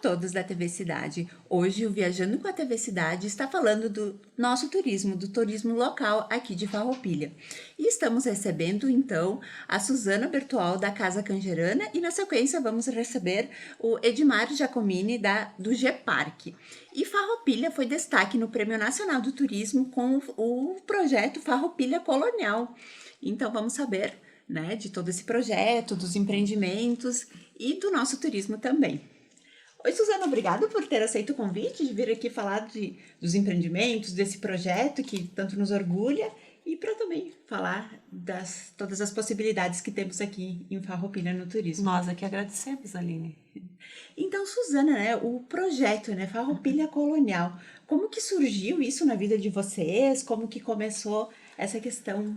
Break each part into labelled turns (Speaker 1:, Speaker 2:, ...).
Speaker 1: todos da TV Cidade. Hoje o Viajando com a TV Cidade está falando do nosso turismo, do turismo local aqui de Farroupilha. E estamos recebendo então a Suzana Bertual da Casa Canjerana e na sequência vamos receber o Edmar Giacomini do G-Parque. E Farroupilha foi destaque no Prêmio Nacional do Turismo com o projeto Farroupilha Colonial. Então vamos saber, né, de todo esse projeto, dos empreendimentos e do nosso turismo também. Oi, Suzana, obrigada por ter aceito o convite de vir aqui falar dos empreendimentos, desse projeto que tanto nos orgulha e para também falar das todas as possibilidades que temos aqui em Farroupilha no turismo.
Speaker 2: Nós aqui agradecemos, Aline.
Speaker 1: Então, Suzana, né, o projeto, né, Farroupilha Colonial, como que surgiu isso na vida de vocês? Como que começou essa questão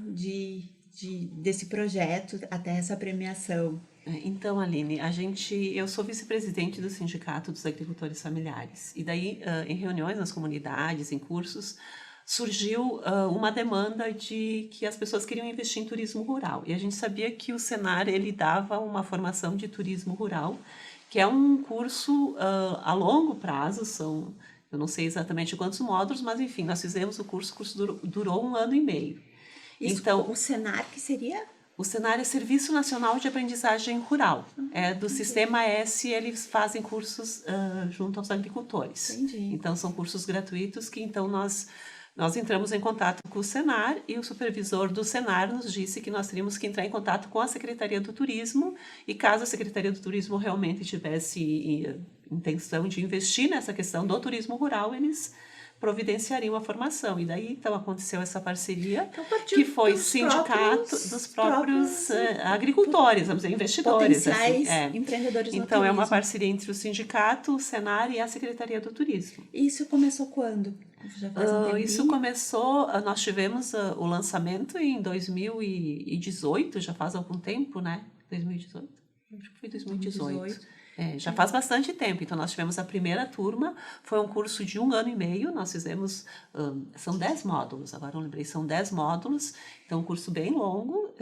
Speaker 1: desse projeto até essa premiação?
Speaker 2: Então, Aline, eu sou vice-presidente do Sindicato dos Agricultores Familiares. E daí, em reuniões nas comunidades, em cursos, surgiu uma demanda de que as pessoas queriam investir em turismo rural. E a gente sabia que o Senar, ele dava uma formação de turismo rural, que é um curso a longo prazo, eu não sei exatamente quantos módulos, mas enfim, nós fizemos o curso durou 1 ano e meio.
Speaker 1: Isso, então, o Senar, que seria?
Speaker 2: O Senar é Serviço Nacional de Aprendizagem Rural. É do Sistema S, eles fazem cursos junto aos agricultores.
Speaker 1: Entendi.
Speaker 2: Então, são cursos gratuitos que então nós entramos em contato com o Senar e o supervisor do Senar nos disse que nós teríamos que entrar em contato com a Secretaria do Turismo e caso a Secretaria do Turismo realmente tivesse intenção de investir nessa questão do turismo rural, eles providenciariam a formação. E daí, então, aconteceu essa parceria,
Speaker 1: Então,
Speaker 2: que foi sindicato dos próprios agricultores, vamos dizer, investidores.
Speaker 1: Potenciais
Speaker 2: assim,
Speaker 1: empreendedores no
Speaker 2: Então, é uma
Speaker 1: turismo.
Speaker 2: parceria entre o sindicato, o Senar e a Secretaria do Turismo.
Speaker 1: E isso começou quando? Já faz um tempinho?
Speaker 2: Isso começou, nós tivemos o lançamento em 2018, já faz algum tempo, né? 2018? Acho que foi 2018. Já faz bastante tempo. Então, nós tivemos a primeira turma, foi um curso de 1 ano e meio, nós fizemos, são 10 módulos, agora eu lembrei, são 10 módulos, então um curso bem longo,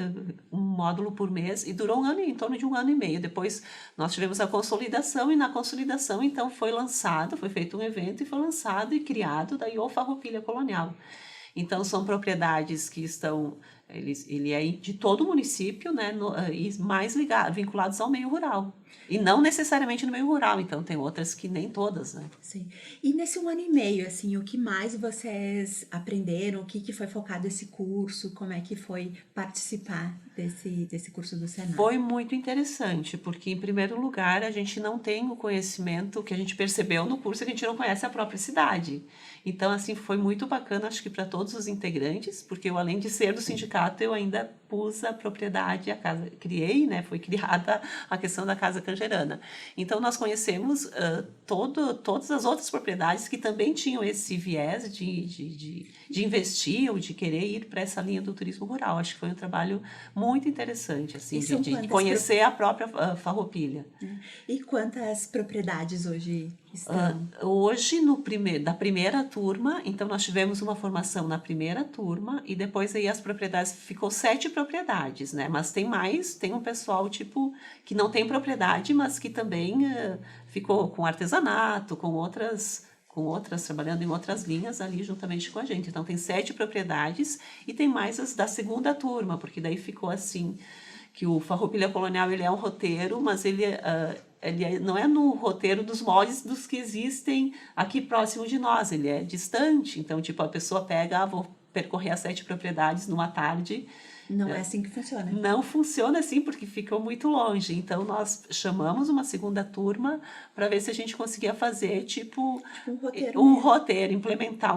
Speaker 2: um módulo por mês, e durou em torno de 1 ano e meio. Depois, nós tivemos a consolidação, e na consolidação, então, foi feito um evento, e foi lançado e criado daí o Farroupilha Colonial. Então, são propriedades que estão, ele é de todo o município, né, e mais vinculados ao meio rural. E não necessariamente no meio rural, então tem outras que nem todas, né?
Speaker 1: Sim. E nesse 1 ano e meio, assim, o que mais vocês aprenderam? O que foi focado esse curso? Como é que foi participar desse curso do Senar?
Speaker 2: Foi muito interessante, porque, em primeiro lugar, a gente não tem o conhecimento que a gente percebeu no curso, a gente não conhece a própria cidade. Então, assim, foi muito bacana, acho que para todos os integrantes, porque eu, além de ser do sindicato, eu ainda pus a propriedade, a casa, criei, né, foi criada a questão da Casa Canjerana. Então, nós conhecemos todas as outras propriedades que também tinham esse viés de investir ou de querer ir para essa linha do turismo rural. Acho que foi um trabalho muito interessante, assim, de conhecer a própria Farroupilha.
Speaker 1: E quantas propriedades hoje estão?
Speaker 2: Hoje, da primeira turma, então nós tivemos uma formação na primeira turma e depois aí as propriedades, ficou 7 propriedades, né? Mas tem um pessoal, tipo, que não tem propriedade, mas que também ficou com artesanato, com outras, trabalhando em outras linhas ali juntamente com a gente. Então, tem 7 propriedades e tem mais as da segunda turma, porque daí ficou assim, que o Farroupilha Colonial, ele é um roteiro, mas ele não é no roteiro dos moldes dos que existem aqui próximo de nós, ele é distante. Então, tipo, a pessoa pega, vou percorrer as 7 propriedades numa tarde.
Speaker 1: Não é assim que funciona.
Speaker 2: Não funciona assim, porque ficou muito longe. Então, nós chamamos uma segunda turma para ver se a gente conseguia fazer, tipo
Speaker 1: um
Speaker 2: roteiro, implementar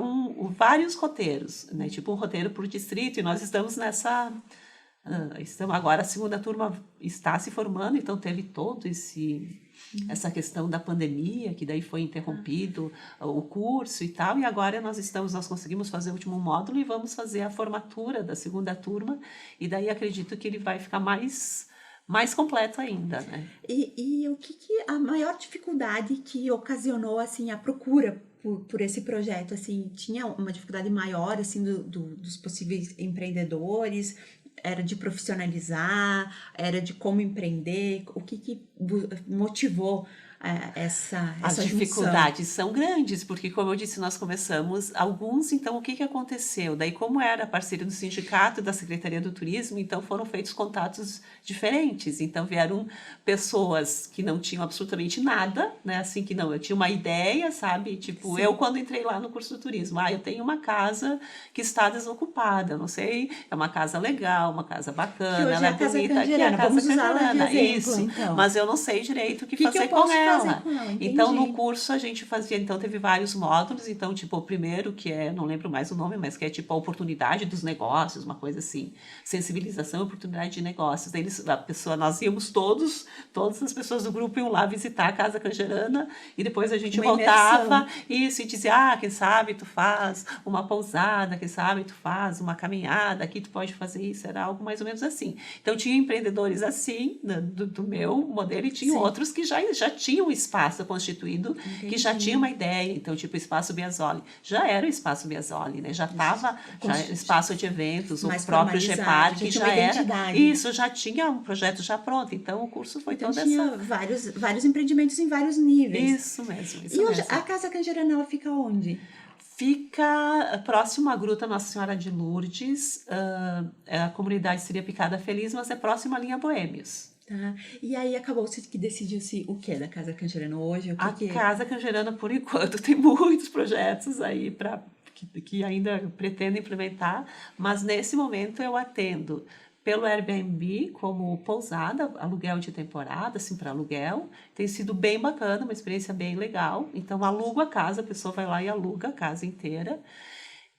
Speaker 2: vários roteiros, né? Tipo um roteiro por distrito, e nós estamos nessa... agora a segunda turma está se formando, então teve todo essa questão da pandemia, que daí foi interrompido o curso e tal, e agora nós conseguimos fazer o último módulo e vamos fazer a formatura da segunda turma, e daí acredito que ele vai ficar mais completo ainda, né?
Speaker 1: E o que a maior dificuldade que ocasionou, assim, a procura por esse projeto, assim, tinha uma dificuldade maior, assim, dos possíveis empreendedores? Era de profissionalizar? Era de como empreender? O que motivou essa
Speaker 2: As
Speaker 1: junção.
Speaker 2: dificuldades são grandes, porque, como eu disse, nós começamos alguns, então o que que aconteceu? Daí, como era a parceria do sindicato e da Secretaria do Turismo, então foram feitos contatos diferentes. Então vieram pessoas que não tinham absolutamente nada, né? Assim que não, eu tinha uma ideia, sabe? Tipo,
Speaker 1: Sim.
Speaker 2: eu quando entrei lá no curso do turismo, eu tenho uma casa que está desocupada, não sei, é uma casa legal, uma casa
Speaker 1: Que
Speaker 2: bacana,
Speaker 1: hoje
Speaker 2: ela
Speaker 1: é
Speaker 2: é
Speaker 1: a Casa
Speaker 2: bonita, aqui é a
Speaker 1: Canjerana.
Speaker 2: Casa
Speaker 1: Vamos usá-la de
Speaker 2: Canjerana,
Speaker 1: exemplo,
Speaker 2: isso,
Speaker 1: então.
Speaker 2: mas eu não sei direito o que
Speaker 1: Que eu
Speaker 2: fazer com
Speaker 1: posso fazer
Speaker 2: ela.
Speaker 1: com ela?
Speaker 2: Então, no
Speaker 1: Entendi.
Speaker 2: curso a gente fazia, então teve vários módulos, então tipo o primeiro que é, não lembro mais o nome, mas que é tipo a oportunidade dos negócios, uma coisa assim, sensibilização e oportunidade de negócios. Daí a pessoa, nós íamos todas as pessoas do grupo iam lá visitar a Casa Canjerana e depois a gente
Speaker 1: Uma
Speaker 2: voltava
Speaker 1: imersão.
Speaker 2: e se dizia, quem sabe tu faz uma pousada, quem sabe tu faz uma caminhada, aqui tu pode fazer isso, era algo mais ou menos assim. Então tinha empreendedores assim, do meu modelo, e tinha
Speaker 1: Sim.
Speaker 2: outros que já tinham um espaço constituído, que já
Speaker 1: Entendi.
Speaker 2: tinha uma ideia. Então, tipo, o Espaço Biasoli. Já era o Espaço Biasoli, né? Já estava, já era espaço de eventos, o
Speaker 1: Mais
Speaker 2: próprio
Speaker 1: formalizado,
Speaker 2: GEPAR,
Speaker 1: já
Speaker 2: que
Speaker 1: tinha uma
Speaker 2: já era.
Speaker 1: identidade.
Speaker 2: Isso, já tinha um projeto já pronto. Então, o curso foi
Speaker 1: Então
Speaker 2: toda essa.
Speaker 1: tinha vários empreendimentos em vários níveis.
Speaker 2: Isso mesmo, isso
Speaker 1: E hoje,
Speaker 2: mesmo.
Speaker 1: a Casa Canjerana, ela fica onde?
Speaker 2: Fica próximo à Gruta Nossa Senhora de Lourdes. A comunidade seria Picada Feliz, mas é próximo à linha Boêmios.
Speaker 1: Tá? E aí acabou-se que decidiu-se o que da Casa Canjerana hoje? O que
Speaker 2: A
Speaker 1: que...
Speaker 2: Casa Canjerana, por enquanto, tem muitos projetos aí que ainda pretendo implementar, mas nesse momento eu atendo pelo Airbnb como pousada, aluguel de temporada, assim, para aluguel. Tem sido bem bacana, uma experiência bem legal. Então, alugo a casa, a pessoa vai lá e aluga a casa inteira.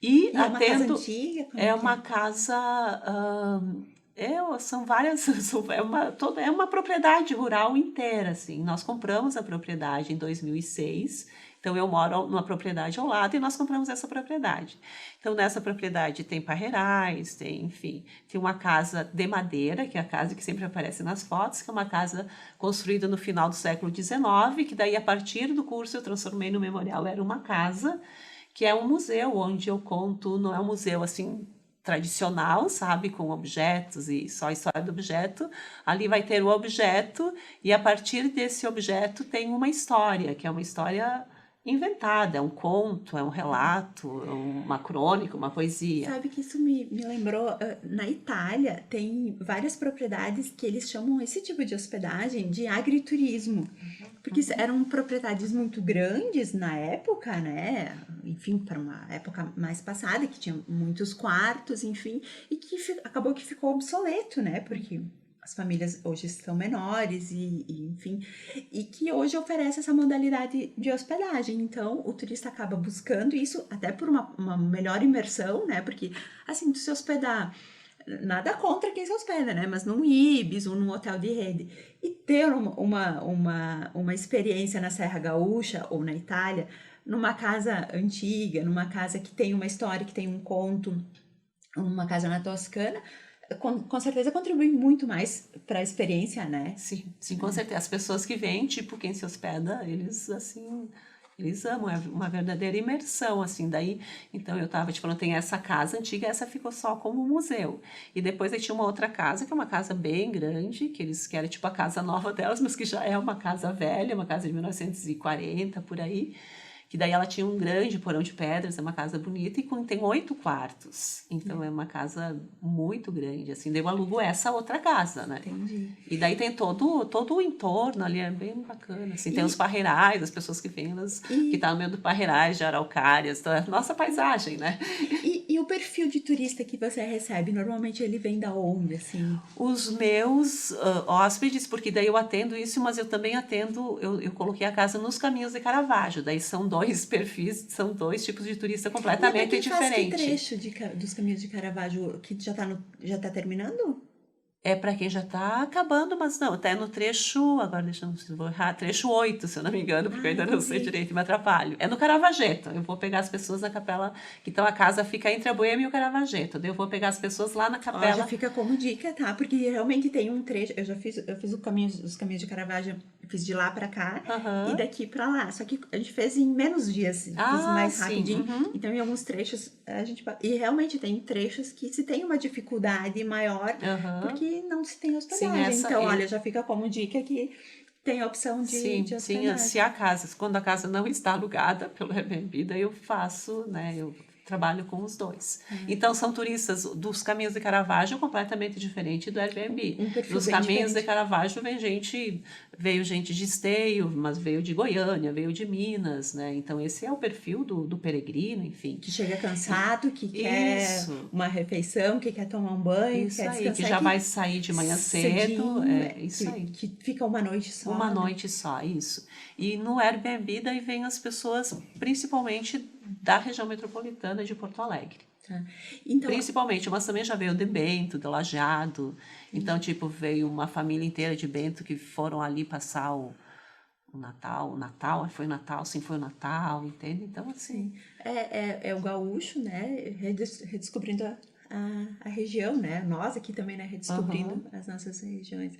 Speaker 2: E
Speaker 1: E é uma casa
Speaker 2: atendo,
Speaker 1: antiga? Como
Speaker 2: é
Speaker 1: que é?
Speaker 2: uma casa, são várias, é uma propriedade rural inteira, assim. Nós compramos a propriedade em 2006, então eu moro numa propriedade ao lado e nós compramos essa propriedade. Então nessa propriedade tem parreirais, tem, enfim, tem uma casa de madeira, que é a casa que sempre aparece nas fotos, que é uma casa construída no final do século XIX, que daí a partir do curso eu transformei no memorial, era uma casa que é um museu onde eu conto, não é um museu assim tradicional, sabe, com objetos e só a história do objeto. Ali vai ter o objeto e a partir desse objeto tem uma história, que é uma história inventada, é um conto, é um relato, é uma crônica, uma poesia.
Speaker 1: Sabe que isso me lembrou, na Itália tem várias propriedades que eles chamam esse tipo de hospedagem de agriturismo, porque eram propriedades muito grandes na época, né? Enfim, para uma época mais passada, que tinha muitos quartos, enfim, e que acabou que ficou obsoleto, né? Porque as famílias hoje estão menores enfim, e que hoje oferece essa modalidade de hospedagem. Então, o turista acaba buscando isso até por uma melhor imersão, né? Porque, assim, tu se hospedar, nada contra quem se hospeda, né? Mas num Ibis ou num hotel de rede e ter uma experiência na Serra Gaúcha ou na Itália, numa casa antiga, numa casa que tem uma história, que tem um conto, numa casa na Toscana, com certeza contribui muito mais para a experiência, né?
Speaker 2: Sim, com certeza. As pessoas que vêm, tipo, quem se hospeda, eles, assim, eles amam, é uma verdadeira imersão, assim. Daí, então, eu tava te falando, tem essa casa antiga, essa ficou só como museu. E depois aí tinha uma outra casa, que é uma casa bem grande, que era tipo a casa nova delas, mas que já é uma casa velha, uma casa de 1940, por aí. Que daí ela tinha um grande porão de pedras, é uma casa bonita e tem 8 quartos. Então é uma casa muito grande, assim. Daí eu alugo essa outra casa, né?
Speaker 1: Entendi.
Speaker 2: E daí tem todo o entorno ali, é bem bacana, assim. Tem os parreirais, as pessoas que vêm, que tá no meio do parreirais de araucárias, então é a nossa paisagem, né?
Speaker 1: E o perfil de turista que você recebe, normalmente ele vem da onde, assim?
Speaker 2: Os meus hóspedes, porque daí eu atendo isso, mas eu também atendo, eu coloquei a casa nos Caminhos de Caravaggio, daí são dois perfis, são dois tipos de turista
Speaker 1: E é pra
Speaker 2: completamente
Speaker 1: quem faz que
Speaker 2: diferentes.
Speaker 1: trecho dos Caminhos de Caravaggio que já tá terminando?
Speaker 2: É para quem já está acabando, mas não, até no trecho, agora deixa eu não vou errar, trecho 8, se eu não me engano, porque eu ainda não sei
Speaker 1: Entendi.
Speaker 2: direito e me atrapalho. É no Caravaggio, eu vou pegar as pessoas na capela, então a casa fica entre a Boêmia e o Caravaggio, daí eu vou pegar as pessoas lá na
Speaker 1: Ó, já
Speaker 2: capela.
Speaker 1: fica como dica, tá? Porque realmente tem um trecho, eu fiz os caminhos de Caravaggio, eu fiz de lá pra cá e
Speaker 2: Aham.
Speaker 1: daqui pra lá. Só que a gente fez em menos dias, fiz
Speaker 2: Ah,
Speaker 1: mais
Speaker 2: sim.
Speaker 1: rapidinho.
Speaker 2: Uhum.
Speaker 1: Então, em alguns trechos, e realmente tem trechos que se tem uma dificuldade maior,
Speaker 2: Aham.
Speaker 1: porque não se tem
Speaker 2: Sim,
Speaker 1: hospedagem.
Speaker 2: essa.
Speaker 1: Então, olha, já fica como dica que tem a opção de
Speaker 2: Sim,
Speaker 1: hospedagem.
Speaker 2: se a casa, quando a casa não está alugada pelo Airbnb, daí eu faço, né, eu trabalho com os dois. Então, são turistas dos Caminhos de Caravaggio completamente diferente do Airbnb.
Speaker 1: Um perfil
Speaker 2: Dos
Speaker 1: bem
Speaker 2: Caminhos de
Speaker 1: diferente.
Speaker 2: Caravaggio veio gente de Esteio, mas veio de Goiânia, veio de Minas, né? Então, esse é o perfil do peregrino, enfim.
Speaker 1: Que chega cansado, que quer
Speaker 2: Isso.
Speaker 1: uma refeição, que quer tomar um banho,
Speaker 2: Isso
Speaker 1: quer
Speaker 2: aí, que
Speaker 1: descansar,
Speaker 2: já
Speaker 1: que
Speaker 2: vai sair de manhã cedo,
Speaker 1: cedinho,
Speaker 2: é isso aí.
Speaker 1: que fica uma noite só,
Speaker 2: Uma
Speaker 1: né?
Speaker 2: noite só, isso. E no Airbnb daí vem as pessoas, principalmente da região metropolitana de Porto Alegre.
Speaker 1: Tá. Então,
Speaker 2: Principalmente, mas também já veio de Bento, de Lajeado. Então, tipo, veio uma família inteira de Bento que foram ali passar o Natal, foi o Natal, sim, foi o Natal, entende? Então, assim,
Speaker 1: é o gaúcho, né? Redescobrindo a região, né? Nós aqui também, né? Redescobrindo as nossas regiões.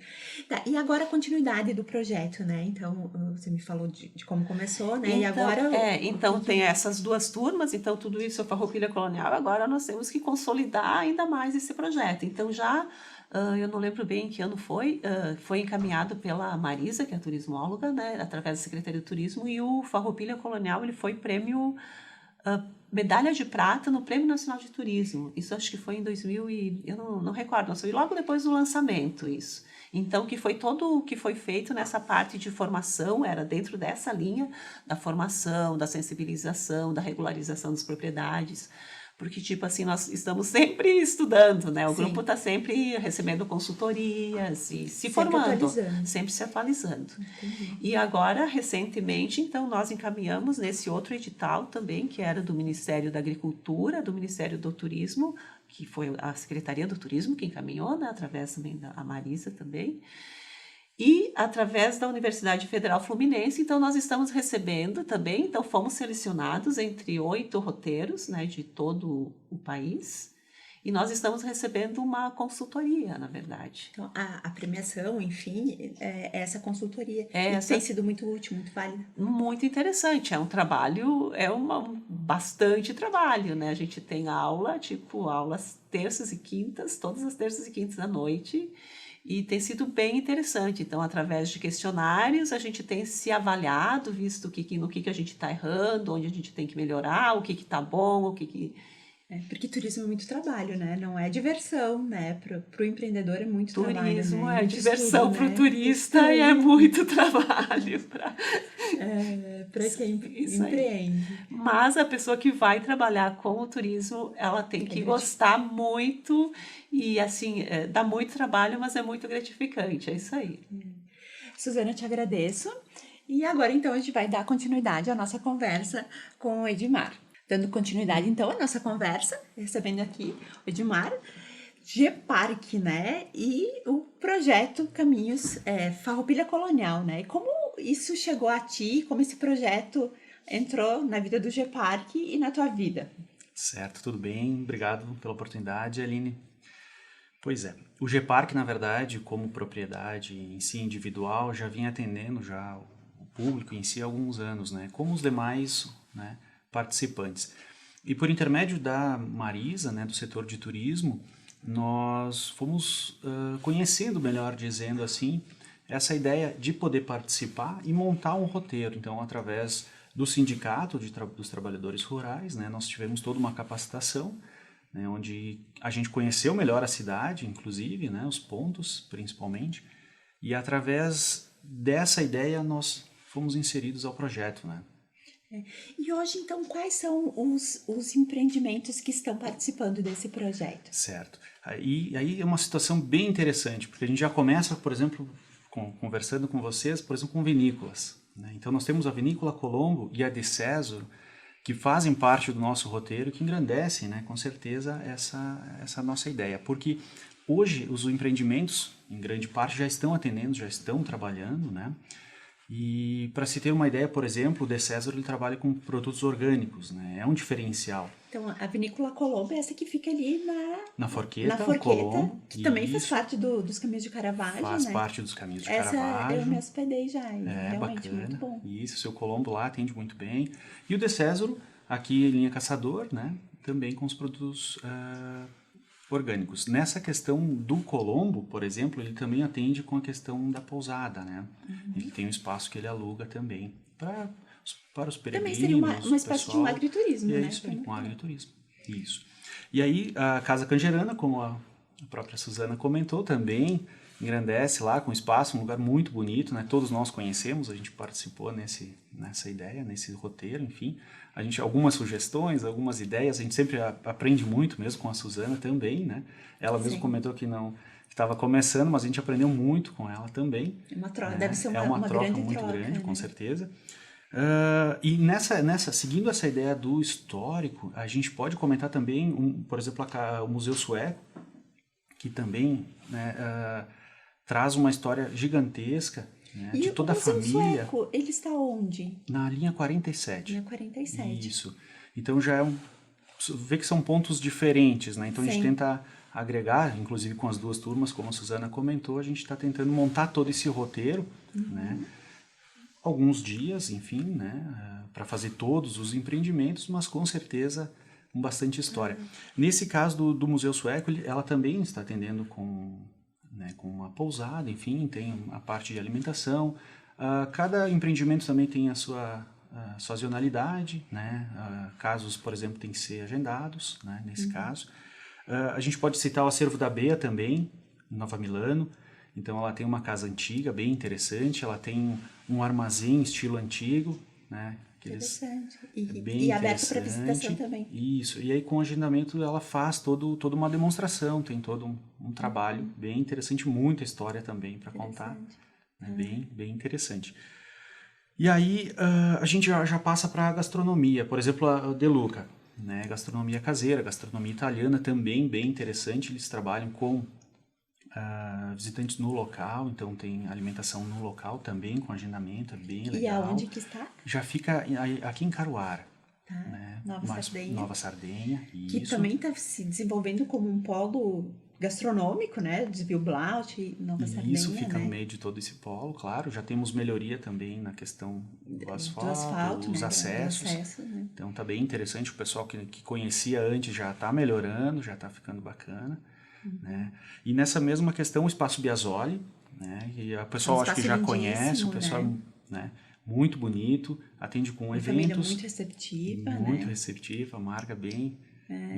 Speaker 1: Tá, e agora a continuidade do projeto, né? Então, você me falou de como começou, né? E
Speaker 2: então,
Speaker 1: agora...
Speaker 2: então tem essas duas turmas, então tudo isso é Farroupilha Colonial, agora nós temos que consolidar ainda mais esse projeto. Então já, eu não lembro bem em que ano foi encaminhado pela Marisa, que é a turismóloga, né, através da Secretaria do Turismo, e o Farroupilha Colonial, ele foi prêmio, medalha de prata no Prêmio Nacional de Turismo. Isso acho que foi em 2000 eu não recordo, mas foi logo depois do lançamento isso. Então, que foi todo o que foi feito nessa parte de formação, era dentro dessa linha da formação, da sensibilização, da regularização das propriedades. Porque, tipo assim, nós estamos sempre estudando, né? O
Speaker 1: Sim.
Speaker 2: grupo está sempre recebendo consultorias e se
Speaker 1: Sempre
Speaker 2: formando,
Speaker 1: atualizando.
Speaker 2: sempre se atualizando.
Speaker 1: Entendi.
Speaker 2: E agora, recentemente, então, nós encaminhamos nesse outro edital também, que era do Ministério da Agricultura, do Ministério do Turismo, que foi a Secretaria do Turismo que encaminhou, né, através também da Marisa também, e através da Universidade Federal Fluminense. Então, nós estamos recebendo também, então fomos selecionados entre 8 roteiros, né, de todo o país, e nós estamos recebendo uma consultoria, na verdade.
Speaker 1: Então, a premiação, enfim, é essa consultoria.
Speaker 2: É
Speaker 1: E
Speaker 2: essa-
Speaker 1: tem sido muito útil, muito válida.
Speaker 2: Muito interessante, é um trabalho, bastante trabalho, né? A gente tem aula, tipo, aulas terças e quintas, todas as terças e quintas da noite, e tem sido bem interessante. Então, através de questionários, a gente tem se avaliado, visto no que a gente está errando, onde a gente tem que melhorar, o que está bom, o que...
Speaker 1: Porque turismo é muito trabalho, né? Não é diversão, né? Pro empreendedor é muito trabalho,
Speaker 2: Turismo
Speaker 1: né?
Speaker 2: é
Speaker 1: Muito
Speaker 2: diversão
Speaker 1: estudo,
Speaker 2: para o
Speaker 1: né?
Speaker 2: turista e é muito trabalho para...
Speaker 1: Para quem
Speaker 2: Isso aí.
Speaker 1: empreende.
Speaker 2: Mas a pessoa que vai trabalhar com o turismo, ela tem que gostar muito e, assim, dá muito trabalho, mas é muito gratificante, é isso aí.
Speaker 1: Suzana, eu te agradeço. E agora, então, a gente vai dar continuidade à nossa conversa com o Edmar. Dando continuidade, então, à nossa conversa, recebendo aqui o Edmar, Gepark, né? E o projeto Caminhos Farroupilha Colonial, né? E como isso chegou a ti, como esse projeto entrou na vida do Gepark e na tua vida?
Speaker 3: Certo, tudo bem. Obrigado pela oportunidade, Aline. Pois é, o Gepark, na verdade, como propriedade em si individual, já vinha atendendo já o público em si há alguns anos, né? Como os demais, né, participantes. E por intermédio da Marisa, né, do setor de turismo, nós fomos conhecendo, melhor dizendo assim, essa ideia de poder participar e montar um roteiro. Então, através do sindicato dos trabalhadores rurais, né, nós tivemos toda uma capacitação, né, onde a gente conheceu melhor a cidade, inclusive, né, os pontos principalmente, e através dessa ideia nós fomos inseridos ao projeto, né.
Speaker 1: E hoje, então, quais são os empreendimentos que estão participando desse projeto?
Speaker 3: Certo. Aí é uma situação bem interessante, porque a gente já começa, por exemplo, conversando com vocês, por exemplo, com vinícolas, né? Então nós temos a Vinícola Colombo e a de César, que fazem parte do nosso roteiro, que engrandecem, né, com certeza, essa nossa ideia. Porque hoje os empreendimentos, em grande parte, já estão atendendo, já estão trabalhando, né? E para se ter uma ideia, por exemplo, o de César ele trabalha com produtos orgânicos, né? É um diferencial.
Speaker 1: Então, a Vinícola Colombo é essa que fica ali
Speaker 3: Na Forqueta,
Speaker 1: Colombo, que também faz
Speaker 3: isso,
Speaker 1: parte dos Caminhos de Caravaggio,
Speaker 3: faz
Speaker 1: né?
Speaker 3: parte dos Caminhos de
Speaker 1: Essa
Speaker 3: Caravaggio.
Speaker 1: eu me hospedei já, e
Speaker 3: É
Speaker 1: realmente
Speaker 3: bacana.
Speaker 1: muito bom.
Speaker 3: Isso, o seu Colombo lá atende muito bem. E o de César, aqui em linha Caçador, né? Também com os produtos orgânicos. Nessa questão do Colombo, por exemplo, ele também atende com a questão da pousada, né? Ele tem um espaço que ele aluga também para os peregrinos.
Speaker 1: Também seria uma espécie de um agriturismo,
Speaker 3: e é
Speaker 1: né?
Speaker 3: isso aí, um agriturismo. Isso. E aí, a Casa Cangerana, como a própria Suzana comentou, também engrandece lá com espaço, um lugar muito bonito, né? Todos nós conhecemos, a gente participou nessa ideia, nesse roteiro, enfim. Algumas sugestões, algumas ideias, a gente sempre aprende muito mesmo com a Suzana também, né? Ela mesmo comentou que estava começando, mas a gente aprendeu muito com ela também.
Speaker 1: É uma troca,
Speaker 3: né?
Speaker 1: deve ser
Speaker 3: uma troca
Speaker 1: grande
Speaker 3: muito
Speaker 1: troca,
Speaker 3: grande,
Speaker 1: né?
Speaker 3: com certeza. E seguindo essa ideia do histórico, a gente pode comentar também, por exemplo, o Museu Sueco, que também, né, traz uma história gigantesca, né, de toda a família.
Speaker 1: Sueco, ele está onde?
Speaker 3: Na linha 47.
Speaker 1: Linha 47.
Speaker 3: Isso. Então já vê que são pontos diferentes, né? Então a gente tenta agregar, inclusive com as duas turmas, como a Suzana comentou, a gente está tentando montar todo esse roteiro, né? Alguns dias, enfim, né? Para fazer todos os empreendimentos, mas com certeza com bastante história. Nesse caso do Museu Sueco, ela também está atendendo com uma pousada, enfim, tem a parte de alimentação. Cada empreendimento também tem a sua sazonalidade, né? Casos, por exemplo, têm que ser agendados, né? Nesse caso. A gente pode citar o Acervo da Bea também, em Nova Milano. Então, ela tem uma casa antiga, bem interessante. Ela tem um armazém estilo antigo, né?
Speaker 1: Interessante.
Speaker 3: E
Speaker 1: aberto para visitação também.
Speaker 3: Isso. E aí, com o agendamento, ela faz toda uma demonstração, tem todo um trabalho bem interessante, muita história também para contar. Né? Bem interessante. E aí, a gente já passa para a gastronomia. Por exemplo, a De Luca, né? Gastronomia caseira, gastronomia italiana, também bem interessante. Eles trabalham com visitantes no local, então tem alimentação no local também, com agendamento, é bem legal.
Speaker 1: E aonde que está?
Speaker 3: Já fica aqui em Caruara.
Speaker 1: Tá.
Speaker 3: Né?
Speaker 1: Nova
Speaker 3: Sardenha.
Speaker 1: Que
Speaker 3: isso.
Speaker 1: também está se desenvolvendo como um polo gastronômico, né? Desvio Blaut, Nova Sardenha.
Speaker 3: Isso fica
Speaker 1: né?
Speaker 3: no meio de todo esse polo, claro. Já temos melhoria também na questão do asfalto, dos
Speaker 1: né?
Speaker 3: acessos.
Speaker 1: Do acesso, né?
Speaker 3: Então tá bem interessante. O pessoal que conhecia antes já está melhorando, já está ficando bacana. Né? E nessa mesma questão, o Espaço Biasoli, né? E o pessoal acho que já conhece, o pessoal né? Muito bonito, atende com eventos.
Speaker 1: Família muito receptiva,
Speaker 3: muito
Speaker 1: né?
Speaker 3: receptiva, marca bem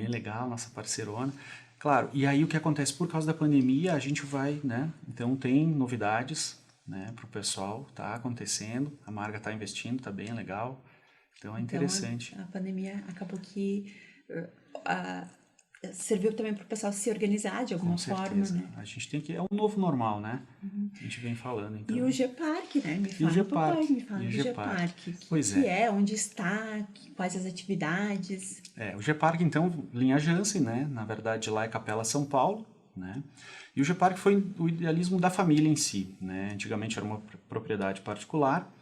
Speaker 3: legal, nossa parceirona. Claro, e aí o que acontece? Por causa da pandemia, a gente vai, né? Então tem novidades, né? Para o pessoal, tá acontecendo, a marca está investindo, tá bem legal. Então é interessante.
Speaker 1: Então, a pandemia acabou que serviu também para o pessoal se organizar de alguma forma, né?
Speaker 3: A gente tem que... É um novo normal, né? A gente vem falando, então...
Speaker 1: E o Gepark, né? Me fala do Gepark.
Speaker 3: Pois
Speaker 1: que é, onde está, quais as atividades...
Speaker 3: o Gepark, então, linha Jansen, né? Na verdade, lá é Capela São Paulo, né? E o Gepark foi o idealismo da família em si, né? Antigamente era uma propriedade particular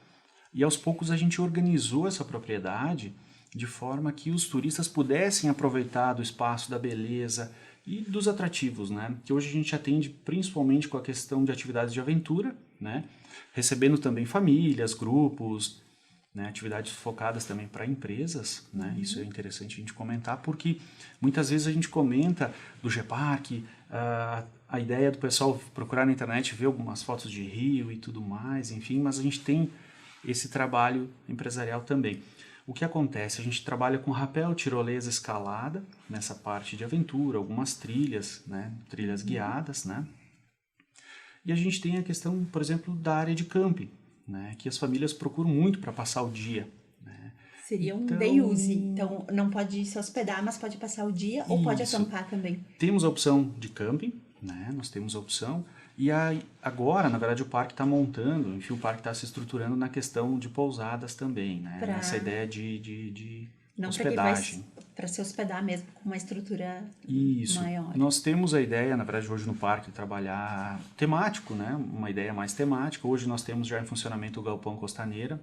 Speaker 3: e aos poucos a gente organizou essa propriedade de forma que os turistas pudessem aproveitar do espaço, da beleza e dos atrativos, né? Que hoje a gente atende principalmente com a questão de atividades de aventura, né? Recebendo também famílias, grupos, né? Atividades focadas também para empresas, né? Isso é interessante a gente comentar, porque muitas vezes a gente comenta do Gepark, a ideia do pessoal procurar na internet, ver algumas fotos de Rio e tudo mais, enfim, mas a gente tem esse trabalho empresarial também. O que acontece? A gente trabalha com rapel, tirolesa, escalada, nessa parte de aventura, algumas trilhas, né? Trilhas guiadas, né? E a gente tem a questão, por exemplo, da área de camping, né? Que as famílias procuram muito para passar o dia. Né?
Speaker 1: Seria um day use, então não pode se hospedar, mas pode passar o dia ou pode acampar também.
Speaker 3: Temos a opção de camping, né? Nós temos a opção. E agora, na verdade, o parque está montando, enfim, o parque está se estruturando na questão de pousadas também, né? Nessa ideia de hospedagem.
Speaker 1: Para se hospedar mesmo com uma estrutura maior.
Speaker 3: Nós temos a ideia, na verdade, hoje no parque, de trabalhar temático, né? Uma ideia mais temática. Hoje nós temos já em funcionamento o Galpão Costaneira.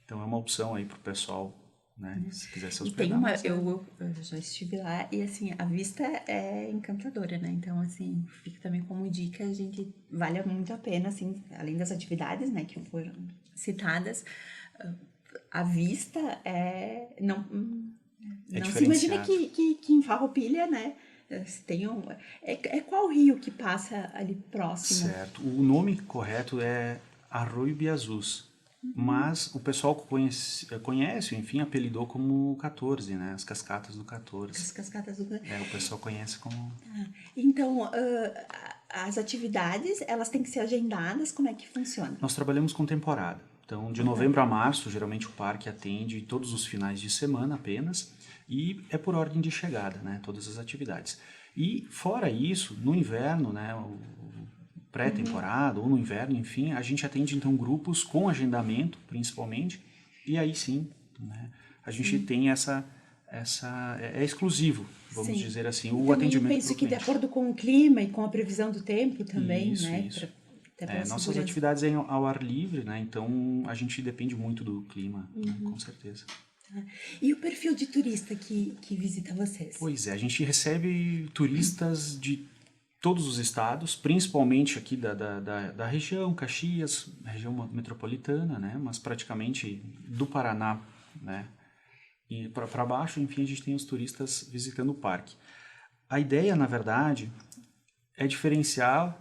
Speaker 3: Então é uma opção aí para o pessoal, né? Se quiser se hospedar.
Speaker 1: Eu já estive lá e assim, a vista é encantadora, né? Então, assim, fica também como dica, a gente vale muito a pena, assim, além das atividades, né, que foram citadas, a vista não se imagina que em Farroupilha, né, Se tem qual rio que passa ali próximo?
Speaker 3: Certo. O nome correto é Arroio Biazus, mas o pessoal conhece, enfim, apelidou como 14, né? As cascatas do 14.
Speaker 1: As cascatas do...
Speaker 3: O pessoal conhece como...
Speaker 1: Então, as atividades, elas têm que ser agendadas, como é que funciona?
Speaker 3: Nós trabalhamos com temporada. Então, de novembro a março, geralmente o parque atende todos os finais de semana apenas, e é por ordem de chegada, né? Todas as atividades. E, fora isso, no inverno, né? Pré-temporada ou no inverno, enfim, a gente atende então grupos com agendamento, principalmente, e aí sim, né, a gente tem é exclusivo, vamos dizer assim, o atendimento.
Speaker 1: Eu penso que de acordo com o clima e com a previsão do tempo também, né?
Speaker 3: Isso. Nossas
Speaker 1: segurança.
Speaker 3: atividades é ao ar livre, né, então a gente depende muito do clima, né, com certeza.
Speaker 1: E o perfil de turista que visita vocês?
Speaker 3: Pois é, a gente recebe turistas de todos os estados, principalmente aqui da região, Caxias, região metropolitana, né? Mas praticamente do Paraná, né? E para baixo, enfim, a gente tem os turistas visitando o parque. A ideia, na verdade, é diferenciar,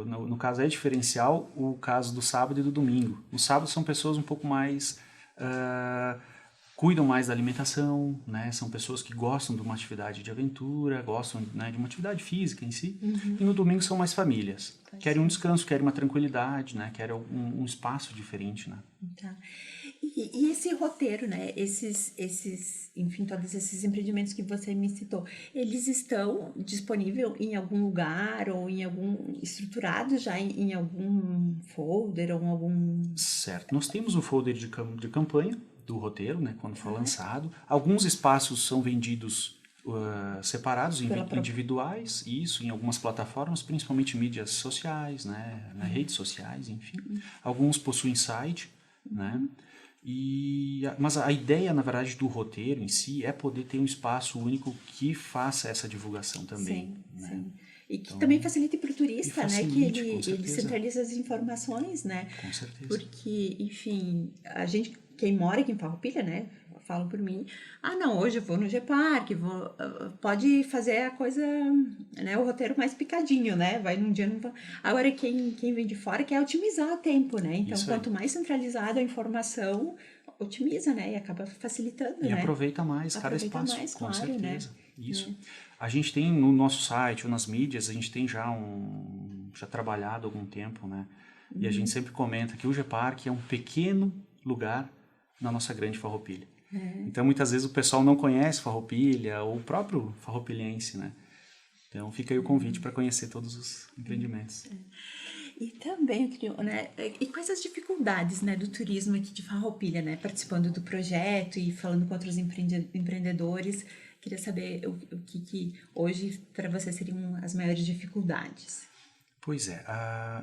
Speaker 3: no caso é diferencial o caso do sábado e do domingo. No sábado são pessoas um pouco mais... cuidam mais da alimentação, né? São pessoas que gostam de uma atividade de aventura, gostam, né, de uma atividade física em si. E no domingo são mais famílias. Querem um descanso, querem uma tranquilidade, né? Querem um espaço diferente, né?
Speaker 1: Tá. E esse roteiro, né? Enfim, todos esses empreendimentos que você me citou, eles estão disponíveis em algum lugar ou estruturados já em algum folder ou em algum...
Speaker 3: Certo. Nós temos o folder de campanha do roteiro, né, quando for lançado. Alguns espaços são vendidos separados, individuais, isso, em algumas plataformas, principalmente mídias sociais, né, redes sociais, enfim. Alguns possuem site, né, mas a ideia, na verdade, do roteiro em si é poder ter um espaço único que faça essa divulgação também.
Speaker 1: Sim,
Speaker 3: né?
Speaker 1: sim. E que também facilite para o turista, né? Que ele
Speaker 3: certeza.
Speaker 1: centraliza as informações, né?
Speaker 3: Com certeza.
Speaker 1: Porque, enfim, quem mora aqui em Farroupilha, né? Falo por mim, não, hoje eu vou no Gepark, pode fazer a coisa, né? O roteiro mais picadinho, né? Vai num dia, Agora, quem vem de fora quer otimizar o tempo, né? Então, quanto mais centralizada a informação, otimiza, né? E acaba facilitando,
Speaker 3: e
Speaker 1: né?
Speaker 3: aproveita mais cada espaço,
Speaker 1: mais,
Speaker 3: com
Speaker 1: claro,
Speaker 3: certeza.
Speaker 1: Né?
Speaker 3: Isso. A gente tem no nosso site ou nas mídias, a gente tem já trabalhado há algum tempo, né? E a gente sempre comenta que o Gepark é um pequeno lugar na nossa grande Farroupilha. Então, muitas vezes o pessoal não conhece Farroupilha ou o próprio farroupilhense, né? Então, fica aí o convite para conhecer todos os empreendimentos.
Speaker 1: E também, né? E quais as dificuldades, né, do turismo aqui de Farroupilha, né? Participando do projeto e falando com outros empreendedores, queria saber o que hoje para você seriam as maiores dificuldades.
Speaker 3: Pois é,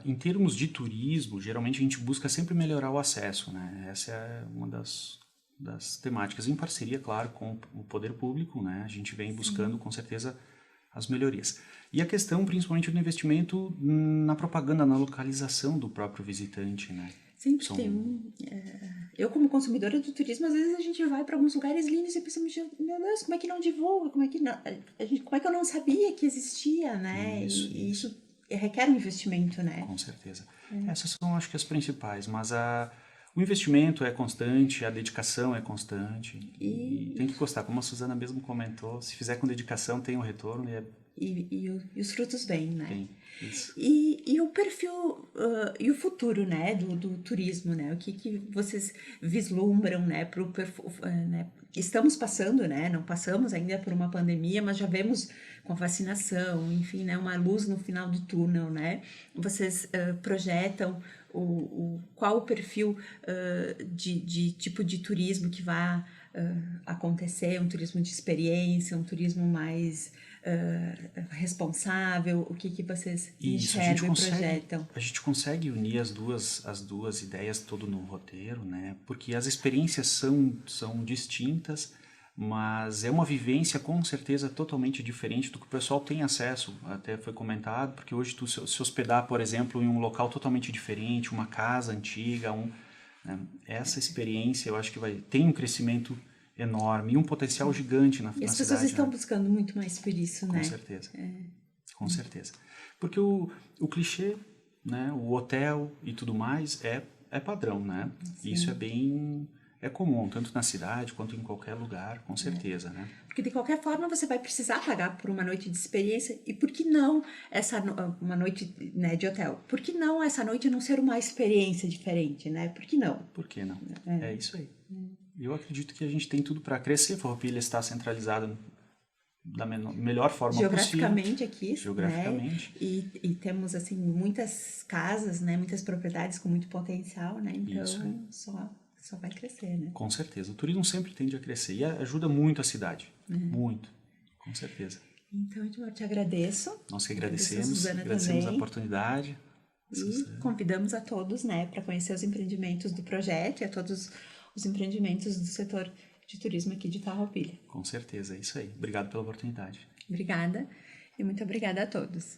Speaker 3: em termos de turismo, geralmente a gente busca sempre melhorar o acesso, né? Essa é uma das temáticas, em parceria, claro, com o poder público, né? A gente vem buscando, com certeza, as melhorias. E a questão, principalmente, do investimento na propaganda, na localização do próprio visitante, né?
Speaker 1: Sempre tem eu, como consumidora do turismo, às vezes a gente vai para alguns lugares lindos e pensamos, meu Deus, como é que não divulga? Como é que eu não sabia que existia, né? Isso requer um investimento, né?
Speaker 3: Com certeza. Essas são, acho que, as principais, mas o investimento é constante, a dedicação é constante e tem que gostar. Como a Suzana mesmo comentou, se fizer com dedicação tem um retorno
Speaker 1: e os frutos vêm, né?
Speaker 3: Tem, isso.
Speaker 1: E o perfil e o futuro, né, do turismo, né? O que vocês vislumbram, né, né? Estamos passando, né? Não passamos ainda por uma pandemia, mas já vemos com a vacinação, enfim, né, uma luz no final do túnel, né? Vocês projetam qual o perfil de tipo de turismo que vai acontecer, um turismo de experiência, um turismo mais responsável, o que vocês enxergam e projetam?
Speaker 3: A gente consegue unir as duas ideias todo no roteiro, né? Porque as experiências são distintas, mas é uma vivência com certeza totalmente diferente do que o pessoal tem acesso, até foi comentado, porque hoje tu se hospedar, por exemplo, em um local totalmente diferente, uma casa antiga, né? Essa experiência eu acho que tem um crescimento enorme e um potencial gigante na
Speaker 1: E as
Speaker 3: cidade.
Speaker 1: pessoas estão
Speaker 3: né?
Speaker 1: buscando muito mais por isso, né?
Speaker 3: Com certeza. Com certeza. Porque o clichê, né, o hotel e tudo mais é padrão, né? Isso é comum, tanto na cidade quanto em qualquer lugar, com certeza, né?
Speaker 1: Porque de qualquer forma você vai precisar pagar por uma noite de experiência. E por que não uma noite, né, de hotel? Por que não essa noite não ser uma experiência diferente, né? Por que não?
Speaker 3: Por que não? É isso aí. Eu acredito que a gente tem tudo para crescer. Farroupilha está centralizada da melhor forma possível.
Speaker 1: Geograficamente aqui,
Speaker 3: Geograficamente.
Speaker 1: né? E temos, assim, muitas casas, né? Muitas propriedades com muito potencial, né? Então,
Speaker 3: Isso aí.
Speaker 1: só vai crescer, né?
Speaker 3: Com certeza. O turismo sempre tende a crescer e ajuda muito a cidade. Muito. Com certeza.
Speaker 1: Então, eu te agradeço.
Speaker 3: Nós que
Speaker 1: Agradeço a
Speaker 3: agradecemos.
Speaker 1: Suzana
Speaker 3: Agradecemos a
Speaker 1: também.
Speaker 3: oportunidade.
Speaker 1: E convidamos a todos, né, para conhecer os empreendimentos do projeto e a todos os empreendimentos do setor de turismo aqui de Farroupilha.
Speaker 3: Com certeza, é isso aí. Obrigado pela oportunidade.
Speaker 1: Obrigada e muito obrigada a todos.